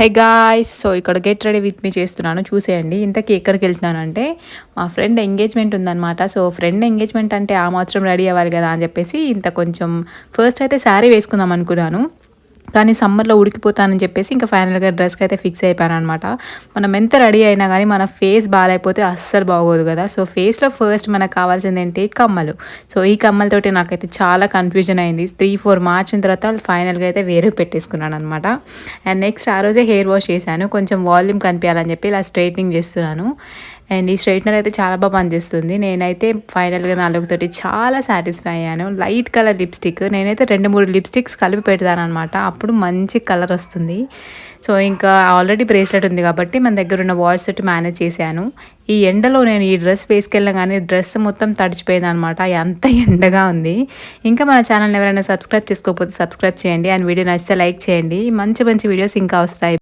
Hey guys! So, ఇక్కడ get ready with me చేస్తున్నాను చూసేయండి. ఇంతకీ ఎక్కడికెళ్తున్నానంటే, మా ఫ్రెండ్ ఎంగేజ్‌మెంట్ ఉందనమాట. సో, ఫ్రెండ్ ఎంగేజ్‌మెంట్ అంటే ఆ మాత్రం రెడీ అవ్వాలి గదా అని జెప్పేసి ఇంత కొంచెం ఫస్ట్ అయితే శారీ వేసుకుందాం అనుకున్నాను. కానీ సమ్మర్‌లో ఉడికిపోతానని చెప్పేసి ఇంకా ఫైనల్‌గా డ్రెస్‌కయితే ఫిక్స్ అయిపోయాననమాట. మనం ఎంత రెడీ అయినా గానీ మన ఫేస్ బాలేకపోతే అస్సలు బాగోదు గదా! సో, ఫేస్‌లో ఫస్ట్ మనకు కావాల్సిందేంటి కమ్మలు. సో, ఈ కమ్మలతోటి నాకైతే చాలా కన్‌ఫ్యూజన్ అయింది. 3, 4 మార్చిన తర్వాత ఫైనల్‌గా అయితే వేరే పెట్టేసుకున్నాననమాట. అండ్ నెక్స్ట్ ఆ రోజే హెయిర్ వాష్ చేశాను. కొంచెం వాల్యూమ్ కనిపియాలని చెప్పి ఇలా స్ట్రెయిటనింగ్ చేస్తున్నాను. అండ్ ఈ స్ట్రెయిట్‌నర్ అయితే చాలా పనిచేస్తుంది. నేనైతే ఫైనల్‌గా నా లుక్ తోటి చాలా సాటిస్ఫై అయ్యాను. లైట్ కలర్ లిప్‌స్టిక్ నేనైతే 2, 3 లిప్‌స్టిక్స్ కలిపి పెడతాననమాట. అప్పుడు మంచి కలర్ వస్తుంది. సో, ఇంకా ఆల్రెడీ బ్రేస్లెట్ ఉంది కాబట్టి మన దగ్గర ఉన్న వాచ్ తోటి మేనేజ్ చేశాను. ఈ ఎండలో నేను ఈ డ్రెస్ వేసుకెళ్ళగానే డ్రెస్ మొత్తం తడిచిపోయిందనమాట. అంత ఎండగా ఉంది. ఇంకా మన ఛానల్‌ని ఎవరైనా సబ్స్క్రైబ్ చేసుకోకపోతే సబ్స్క్రైబ్ చేయండి. అండ్ వీడియో నచ్చితే లైక్ చేయండి. మంచి మంచి వీడియోస్ ఇంకా వస్తాయి.